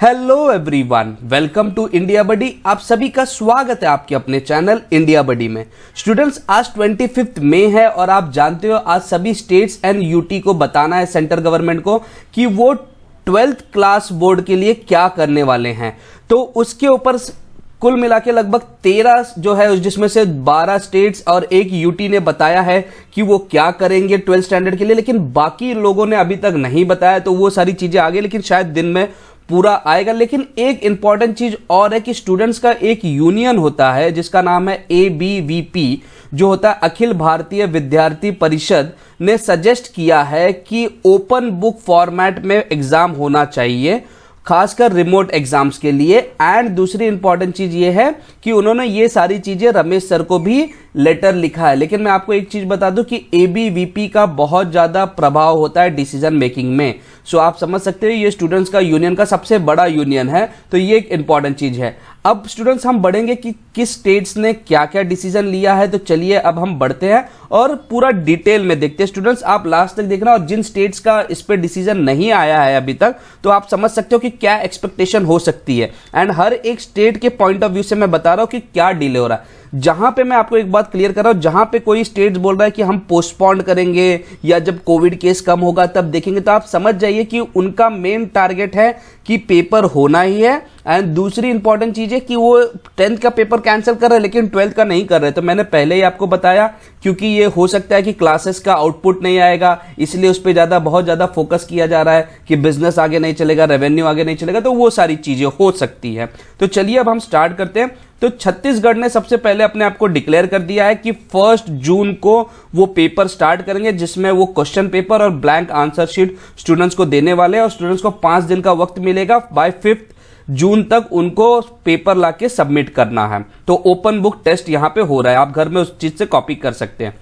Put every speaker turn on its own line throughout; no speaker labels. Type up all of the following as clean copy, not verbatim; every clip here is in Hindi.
Hello everyone, welcome to India buddy. आप सभी का स्वागत है आपके अपने चैनल इंडिया बडी में। स्टूडेंट्स, आज 25 मई है और आप जानते हो आज सभी स्टेट्स एंड यूटी को बताना है सेंट्रल गवर्नमेंट को कि वो 12th क्लास बोर्ड के लिए क्या करने वाले हैं। तो उसके ऊपर कुल मिला के लगभग 13 जो है, जिसमें से 12 स्टेट्स और एक यूटी ने बताया है कि वो क्या करेंगे 12th स्टैंडर्ड के लिए, लेकिन बाकी लोगों ने अभी तक नहीं बताया। तो वो सारी चीजें आ गई, लेकिन शायद दिन में पूरा आएगा। लेकिन एक इंपॉर्टेंट चीज और है कि स्टूडेंट्स का एक यूनियन होता है जिसका नाम है ABVP, जो होता है अखिल भारतीय विद्यार्थी परिषद, ने सजेस्ट किया है कि ओपन बुक फॉर्मेट में एग्जाम होना चाहिए, खासकर रिमोट एग्जाम्स के लिए। एंड दूसरी इंपॉर्टेंट चीज ये है कि उन्होंने ये सारी चीजें रमेश सर को भी लेटर लिखा है। लेकिन मैं आपको एक चीज बता दूं कि ABVP का बहुत ज्यादा प्रभाव होता है डिसीजन मेकिंग में। सो आप समझ सकते हो ये स्टूडेंट्स का यूनियन का सबसे बड़ा यूनियन है, तो ये एक इंपॉर्टेंट चीज है। अब स्टूडेंट्स हम बढ़ेंगे कि किस स्टेट्स ने क्या क्या डिसीजन लिया है। तो चलिए अब हम बढ़ते हैं और पूरा डिटेल में देखते हैं। स्टूडेंट्स आप लास्ट तक देखना, और जिन स्टेट्स का इस पे डिसीजन नहीं आया है अभी तक, तो आप समझ सकते हो कि क्या एक्सपेक्टेशन हो सकती है। एंड हर एक स्टेट के पॉइंट ऑफ व्यू से मैं बता रहा हूं कि क्या डिले हो रहा है। जहां पे मैं आपको एक बात क्लियर कर रहा हूं, जहां पे कोई स्टेट बोल रहा है कि हम पोस्टपोन करेंगे या जब कोविड केस कम होगा तब देखेंगे, तो आप समझ जाइए कि उनका मेन टारगेट है कि पेपर होना ही है। एंड दूसरी इंपॉर्टेंट चीज है कि वो 10th का पेपर कैंसिल कर रहे हैं लेकिन 12th का नहीं कर रहे। तो मैंने पहले ही आपको बताया, क्योंकि ये हो सकता है कि क्लासेस का आउटपुट नहीं आएगा, इसलिए उस पर बहुत ज्यादा फोकस किया जा रहा है कि बिजनेस आगे नहीं चलेगा, रेवेन्यू आगे नहीं चलेगा। तो वो सारी चीजें हो सकती है। तो चलिए अब हम स्टार्ट करते हैं। तो छत्तीसगढ़ ने सबसे पहले अपने आप को डिक्लेयर कर दिया है कि 1 जून को वो पेपर स्टार्ट करेंगे, जिसमें वो क्वेश्चन पेपर और ब्लैंक आंसर शीट स्टूडेंट्स को देने वाले हैं। और स्टूडेंट्स को 5 दिन का वक्त मिलेगा, बाय 5 जून तक उनको पेपर लाके सबमिट करना है। तो ओपन बुक टेस्ट यहां पे हो रहा है, आप घर में उस चीज से कॉपी कर सकते हैं।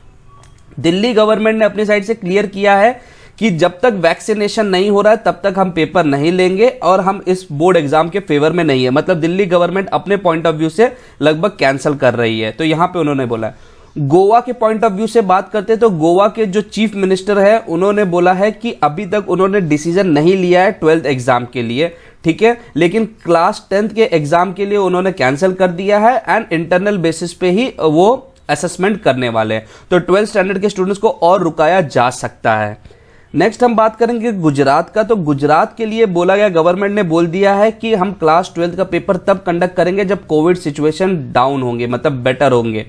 दिल्ली गवर्नमेंट ने अपनी साइड से क्लियर किया है कि जब तक वैक्सीनेशन नहीं हो रहा है तब तक हम पेपर नहीं लेंगे और हम इस बोर्ड एग्जाम के फेवर में नहीं है। मतलब दिल्ली गवर्नमेंट अपने पॉइंट ऑफ व्यू से लगभग कैंसिल कर रही है। तो यहां पे उन्होंने बोला है। गोवा के पॉइंट ऑफ व्यू से बात करते हैं तो गोवा के जो चीफ मिनिस्टर है उन्होंने बोला है कि अभी तक उन्होंने डिसीजन नहीं लिया है 12th एग्जाम के लिए, ठीक है, लेकिन क्लास 10th के एग्जाम के लिए उन्होंने कैंसिल कर दिया है एंड इंटरनल बेसिस पे ही वो असेसमेंट करने वाले हैं। तो 12th स्टैंडर्ड के स्टूडेंट्स को और रुकाया जा सकता है। नेक्स्ट हम बात करेंगे गुजरात का। तो गुजरात के लिए बोला गया, गवर्नमेंट ने बोल दिया है कि हम क्लास 12th का पेपर तब कंडक्ट करेंगे जब कोविड सिचुएशन डाउन होंगे, मतलब बेटर होंगे।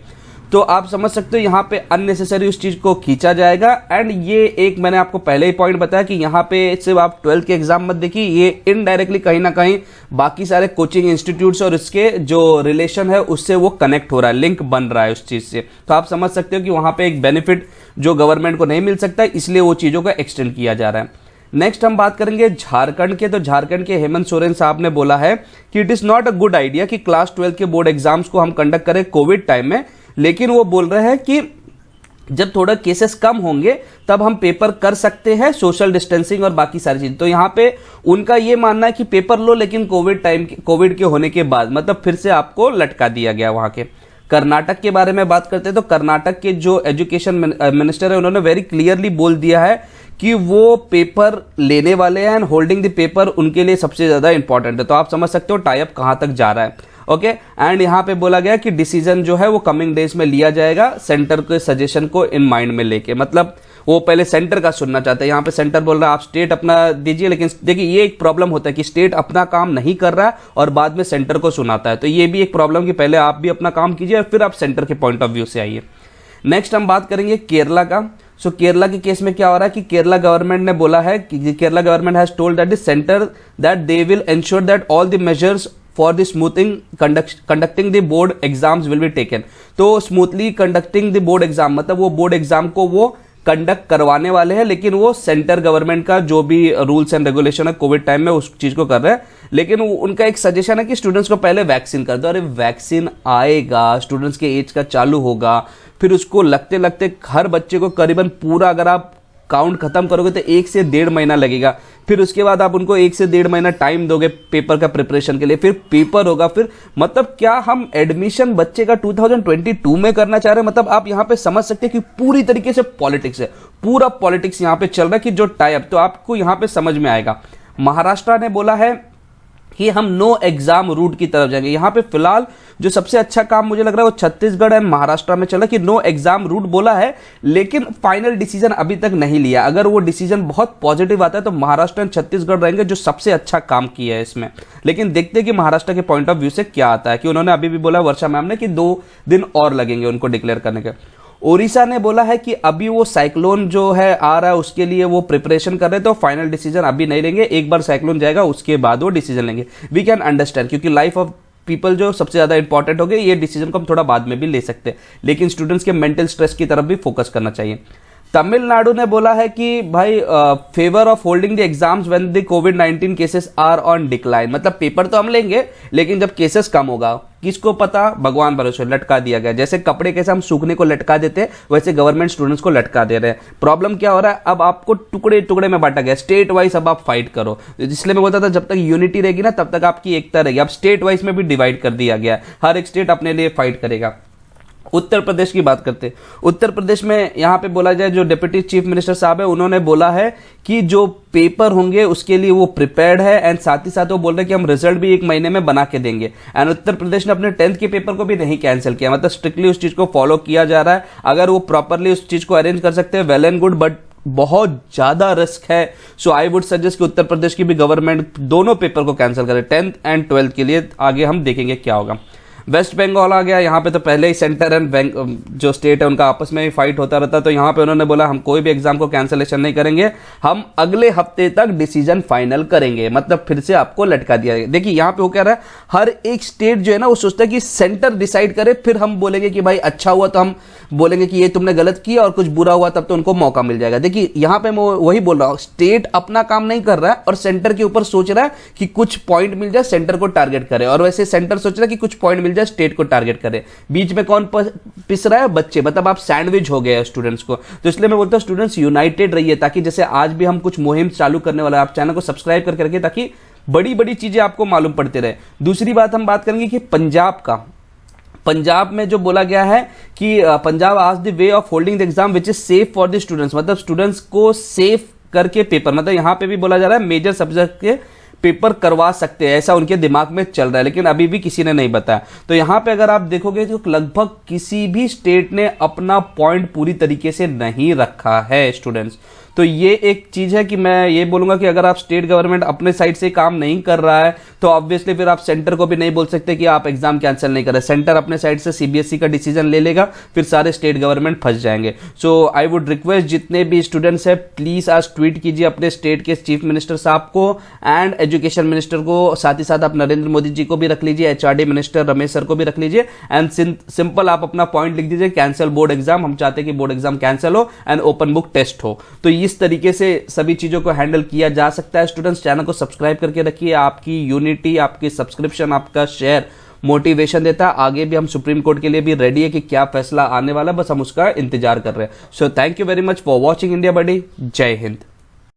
तो आप समझ सकते हो यहां पे अननेसेसरी उस चीज को खींचा जाएगा। एंड ये एक मैंने आपको पहले ही पॉइंट बताया कि यहां पे सिर्फ आप 12th के एग्जाम मत देखिए, ये इनडायरेक्टली कहीं ना कहीं बाकी सारे कोचिंग इंस्टीट्यूट्स और इसके जो रिलेशन है उससे वो कनेक्ट हो रहा है, लिंक बन रहा है उस चीज से। तो आप समझ सकते हो कि वहां पे एक बेनिफिट जो गवर्नमेंट को नहीं मिल सकता, इसलिए वो चीजों का एक्सटेंड किया जा रहा है। नेक्स्ट हम बात करेंगे झारखंड के। तो झारखंड के हेमंत सोरेन साहब ने बोला है कि it is not a good idea कि क्लास 12th के बोर्ड एग्जाम्स को हम कंडक्ट करें कोविड टाइम में, लेकिन वो बोल रहे हैं कि जब थोड़ा केसेस कम होंगे तब हम पेपर कर सकते हैं, सोशल डिस्टेंसिंग और बाकी सारी चीज। तो यहां पे उनका ये मानना है कि पेपर लो, लेकिन कोविड के होने के बाद, मतलब फिर से आपको लटका दिया गया वहां के। कर्नाटक के बारे में बात करते हैं तो कर्नाटक के जो एजुकेशन मिनिस्टर है उन्होंने वेरी क्लियरली बोल दिया है कि वो पेपर लेने वाले हैं एंड होल्डिंग द पेपर उनके लिए सबसे ज्यादा इंपॉर्टेंट है। तो आप समझ सकते हो टाइप कहां तक जा रहा है। ओके, एंड यहां पे बोला गया कि डिसीजन जो है वो कमिंग डेज में लिया जाएगा, सेंटर के सजेशन को इन माइंड में लेके। मतलब वो पहले सेंटर का सुनना चाहते हैं। यहां पे सेंटर बोल रहा है आप स्टेट अपना दीजिए, लेकिन देखिए ये एक प्रॉब्लम होता है कि स्टेट अपना काम नहीं कर रहा है और बाद में सेंटर को सुनाता है। तो ये भी एक प्रॉब्लम कि पहले आप भी अपना काम कीजिए और फिर आप सेंटर के पॉइंट ऑफ व्यू से आइए। नेक्स्ट हम बात करेंगे केरला का। सो केरला के केस में क्या हो रहा है कि केरला गवर्नमेंट ने बोला है कि Kerala government has told that the centre that they will ensure that all the measures for the smoothing conducting the board exams will be taken. तो smoothly conducting the board exam, मतलब वो बोर्ड एग्जाम को वो कंडक्ट करवाने वाले हैं, लेकिन वो सेंटर गवर्नमेंट का जो भी रूल्स एंड रेगुलेशन है कोविड टाइम में उस चीज को कर रहे हैं। लेकिन उनका एक सजेशन है कि स्टूडेंट्स को पहले वैक्सीन कर दो। अरे वैक्सीन आएगा, स्टूडेंट्स के एज का चालू होगा, फिर उसको लगते लगते हर बच्चे को करीबन पूरा अगर आप काउंट खत्म करोगे तो 1 से 1.5 महीना लगेगा। फिर उसके बाद आप उनको 1 से 1.5 महीना टाइम दोगे पेपर का प्रिपरेशन के लिए, फिर पेपर होगा। फिर मतलब क्या हम एडमिशन बच्चे का 2022 में करना चाह रहे हैं? मतलब आप यहां पे समझ सकते हैं कि पूरी तरीके से पॉलिटिक्स है, पूरा पॉलिटिक्स यहां पे चल रहा है कि जो टाइप, तो आपको यहां पे समझ में आएगा। महाराष्ट्र ने बोला है कि हम नो एग्जाम रूट की तरफ जाएंगे। यहाँ पे फिलहाल जो सबसे अच्छा काम मुझे लग रहा है वो छत्तीसगढ़ एंड महाराष्ट्र में चला कि नो एग्जाम रूट बोला है, लेकिन फाइनल डिसीजन अभी तक नहीं लिया। अगर वो डिसीजन बहुत पॉजिटिव आता है तो महाराष्ट्र एंड छत्तीसगढ़ रहेंगे जो सबसे अच्छा काम किया है इसमें। लेकिन देखते हैं कि महाराष्ट्र के पॉइंट ऑफ व्यू से क्या आता है, कि उन्होंने अभी भी बोला वर्षा मैम ने कि 2 दिन और लगेंगे उनको डिक्लेयर करने के। ओडिशा ने बोला है कि अभी वो साइक्लोन जो है आ रहा है उसके लिए वो प्रिपरेशन कर रहे थे, तो फाइनल डिसीजन अभी नहीं लेंगे, एक बार साइक्लोन जाएगा उसके बाद वो डिसीजन लेंगे। वी कैन अंडरस्टैंड, क्योंकि लाइफ ऑफ पीपल जो सबसे ज्यादा इंपॉर्टेंट हो गए, ये डिसीजन को हम थोड़ा बाद में भी ले सकते हैं, लेकिन स्टूडेंट्स के मेंटल स्ट्रेस की तरफ भी फोकस करना चाहिए। तमिलनाडु ने बोला है कि भाई favour of holding the exams when the कोविड-19 केसेस आर ऑन डिक्लाइन, मतलब पेपर तो हम लेंगे लेकिन जब केसेस कम होगा, किसको पता, भगवान भरोसे, लटका दिया गया। जैसे कपड़े कैसे हम सूखने को लटका देते हैं वैसे गवर्नमेंट स्टूडेंट्स को लटका दे रहे हैं। प्रॉब्लम क्या हो रहा है, अब आपको टुकड़े टुकड़े में बांटा गया, स्टेट वाइज अब आप फाइट करो। इसलिए मैं बोलता था जब तक यूनिटी रहेगी ना तब तक आपकी एकता रहेगी। अब स्टेट वाइज में भी डिवाइड कर दिया गया है, हर एक स्टेट अपने लिए फाइट करेगा। उत्तर प्रदेश की बात करते हैं। उत्तर प्रदेश में यहां पे बोला जाए, जो डिप्टी चीफ मिनिस्टर साहब है उन्होंने बोला है कि जो पेपर होंगे उसके लिए वो प्रिपेयर्ड है, एंड साथ ही साथ वो बोल रहे हैं कि हम रिजल्ट भी 1 महीने में बना के देंगे। एंड उत्तर प्रदेश ने अपने 10th के पेपर को भी नहीं कैंसिल किया, मतलब स्ट्रिक्टली उस चीज को फॉलो किया जा रहा है। अगर वो प्रॉपरली उस चीज को अरेंज कर सकते हैं वेल एंड गुड, बट बहुत ज्यादा रिस्क है। सो आई वुड सजेस्ट कि उत्तर प्रदेश की भी गवर्नमेंट दोनों पेपर को कैंसिल करे, 10th एंड 12th के लिए। आगे हम देखेंगे क्या होगा। वेस्ट बंगाल आ गया, यहाँ पे तो पहले ही सेंटर एंड जो स्टेट है उनका आपस में ही फाइट होता रहता है, तो यहाँ पे उन्होंने बोला हम कोई भी एग्जाम को कैंसिलेशन नहीं करेंगे, हम अगले हफ्ते तक डिसीजन फाइनल करेंगे, मतलब फिर से आपको लटका दिया गया। देखिए यहाँ पे वो कह रहा है हर एक स्टेट जो है ना वो सोचता है कि सेंटर डिसाइड करे, फिर हम बोलेंगे कि भाई अच्छा हुआ तो हम बोलेंगे कि ये तुमने गलत किया, और कुछ बुरा हुआ तब तो उनको मौका मिल जाएगा। देखिए यहाँ पे मैं वही बोल रहा हूँ, स्टेट अपना काम नहीं कर रहा है और सेंटर के ऊपर सोच रहा है कि कुछ पॉइंट मिल जाए सेंटर को टारगेट करे, और वैसे सेंटर सोच रहा है कि कुछ पॉइंट मिल जाए स्टेट को टारगेट करे। बीच में कौन पिस रहा है, बच्चे, मतलब आप सैंडविच हो गए स्टूडेंट्स को। तो इसलिए मैं बोलता हूं स्टूडेंट्स यूनाइटेड रहिए, ताकि जैसे आज भी हम कुछ मुहिम चालू करने वाला है, आप चैनल को सब्सक्राइब करके रखिए ताकि बड़ी बड़ी चीजें आपको मालूम पड़ते रहे। दूसरी बात हम बात करेंगे कि पंजाब में जो बोला गया है कि पंजाब आज the way of holding the exam which is safe for the students, मतलब स्टूडेंट्स को सेफ करके पेपर, मतलब यहां पे भी बोला जा रहा है मेजर सब्जेक्ट के पेपर करवा सकते हैं, ऐसा उनके दिमाग में चल रहा है, लेकिन अभी भी किसी ने नहीं बताया। तो यहां पे अगर आप देखोगे तो लगभग किसी भी स्टेट ने अपना पॉइंट पूरी तरीके से नहीं रखा है स्टूडेंट्स। तो ये एक चीज है कि मैं ये बोलूंगा कि अगर आप स्टेट गवर्नमेंट अपने साइड से काम नहीं कर रहा है तो ऑब्वियसली फिर आप सेंटर को भी नहीं बोल सकते कि आप एग्जाम कैंसिल नहीं कर रहे। सेंटर अपने साइड से सीबीएसई का डिसीजन ले लेगा, फिर सारे स्टेट गवर्नमेंट फंस जाएंगे। सो आई वुड रिक्वेस्ट जितने भी स्टूडेंट्स हैं प्लीज आज ट्वीट कीजिए अपने स्टेट के चीफ मिनिस्टर साहब को एंड एजुकेशन मिनिस्टर को, साथ ही साथ आप नरेंद्र मोदी जी को भी रख लीजिए, एचआरडी मिनिस्टर रमेश सर को भी रख लीजिए, एंड सिंपल आप अपना पॉइंट लिख दीजिए कैंसिल बोर्ड एग्जाम। हम चाहते हैं कि बोर्ड एग्जाम कैंसिल हो एंड ओपन बुक टेस्ट हो। तो इस तरीके से सभी चीजों को हैंडल किया जा सकता है। स्टूडेंट्स चैनल को सब्सक्राइब करके रखिए, आपकी यूनिटी, आपकी सब्सक्रिप्शन, आपका शेयर मोटिवेशन देता है। आगे भी हम सुप्रीम कोर्ट के लिए भी रेडी है कि क्या फैसला आने वाला है, बस हम उसका इंतजार कर रहे हैं। So thank you very much for watching India buddy. जय हिंद।